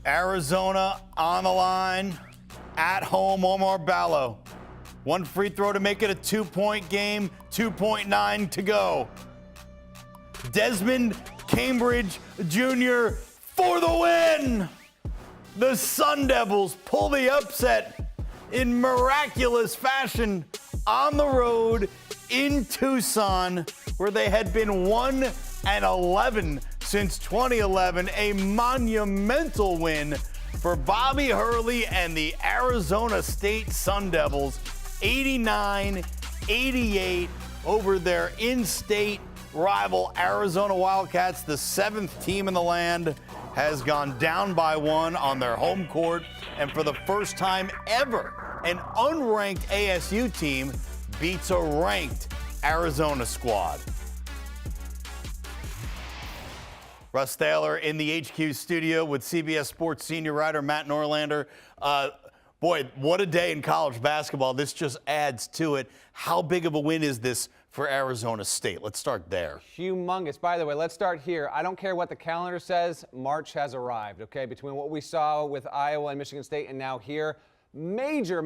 Arizona on the line, at home, Omar Ballo. One free throw to make it a 2-point game, 2.9 to go. Desmond Cambridge Jr. for the win. The Sun Devils pull the upset in miraculous fashion on the road in Tucson, where they had been 1-11 since 2011. A monumental win for Bobby Hurley and the Arizona State Sun Devils, 89-88 over their in-state rival Arizona Wildcats. The 7th team in the land has gone down by 1 on their home court, and for the first time ever, an unranked ASU team beats a ranked Arizona squad. Russ Thaler in the HQ studio with CBS Sports senior writer Matt Norlander. Boy, what a day in college basketball. This just adds to it. How big of a win is this for Arizona State? Let's start there. Humongous. By the way, let's start here. I don't care what the calendar says. March has arrived, okay? Between what we saw with Iowa and Michigan State and now here, major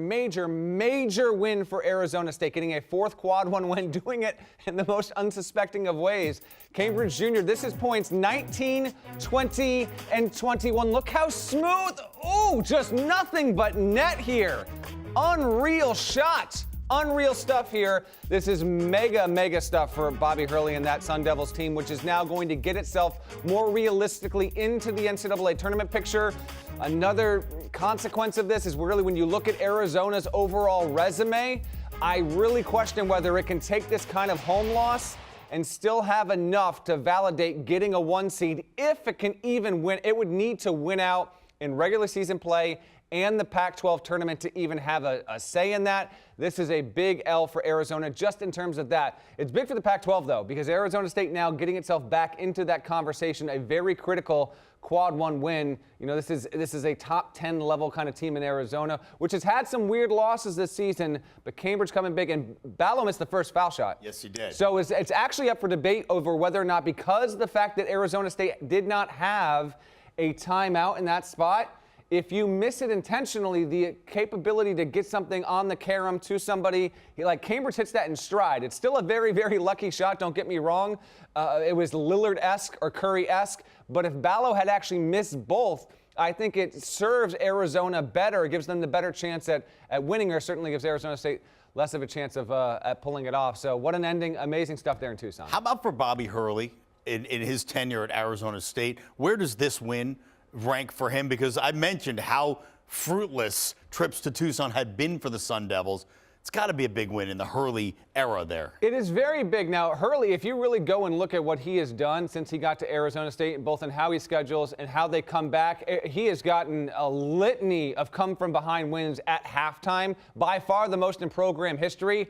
win for Arizona State, getting a 4th quad 1 win, doing it in the most unsuspecting of ways. Cambridge Jr., this is points 19, 20, and 21. Look how smooth. Ooh, just nothing but net here. Unreal shots. Unreal stuff here. This is mega stuff for Bobby Hurley and that Sun Devils team, which is now going to get itself more realistically into the NCAA tournament picture. Another consequence of this is really when you look at Arizona's overall resume, I really question whether it can take this kind of home loss and still have enough to validate getting a 1 seed. If it can even win, it would need to win out in regular season play and the Pac-12 tournament to even have a say in that. This is a big L for Arizona just in terms of that. It's big for the Pac-12, though, because Arizona State now getting itself back into that conversation, a very critical quad 1 win. You know, this is a top 10 level kind of team in Arizona, which has had some weird losses this season, but Cambridge coming big, and Ballo missed the first foul shot. Yes, he did. So it's actually up for debate over whether or not, because of the fact that Arizona State did not have a timeout in that spot, if you miss it intentionally, the capability to get something on the carom to somebody, like Cambridge hits that in stride. It's still a very lucky shot, don't get me wrong. It was Lillard-esque or Curry-esque, but if Ballo had actually missed both, I think it serves Arizona better. It gives them the better chance at winning, or certainly gives Arizona State less of a chance of at pulling it off. So what an ending. Amazing stuff there in Tucson. How about for Bobby Hurley in his tenure at Arizona State? Where does this win rank for him? Because I mentioned how fruitless trips to Tucson had been for the Sun Devils. It's got to be a big win in the Hurley era there. It is very big. Now, Hurley, if you really go and look at what he has done since he got to Arizona State, both in how he schedules and how they come back, he has gotten a litany of come-from-behind wins at halftime, by far the most in program history.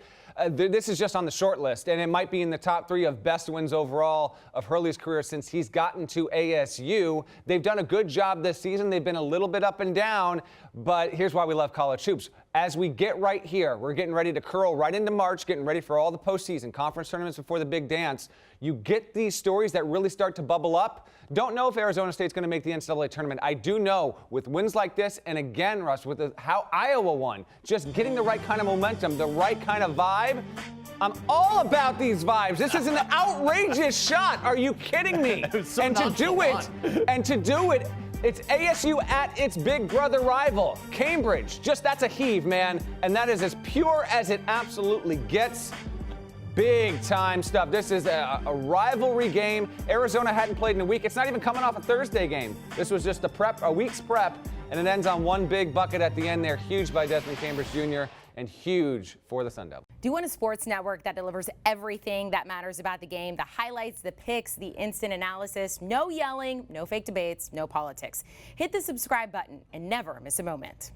This is just on the short list, and it might be in the top 3 of best wins overall of Hurley's career since he's gotten to ASU. They've done a good job this season. They've been a little bit up and down, but here's why we love college hoops. As we get right here, we're getting ready to curl right into March, getting ready for all the postseason conference tournaments before the big dance. You get these stories that really start to bubble up. Don't know if Arizona State's going to make the NCAA tournament. I do know with wins like this, and again, Russ, with how Iowa won, just getting the right kind of momentum, the right kind of vibe. I'm all about these vibes. This is an outrageous shot. Are you kidding me? So and to do it, it's ASU at its big brother rival, Cambridge. Just that's a heave, man. And that is as pure as it absolutely gets. Big time stuff. This is a rivalry game. Arizona hadn't played in a week. It's not even coming off a Thursday game. This was just a week's prep, and it ends on one big bucket at the end there. Huge by Desmond Cambridge Jr. and huge for the Sun Devils. Do you want a sports network that delivers everything that matters about the game? The highlights, the picks, the instant analysis, no yelling, no fake debates, no politics. Hit the subscribe button and never miss a moment.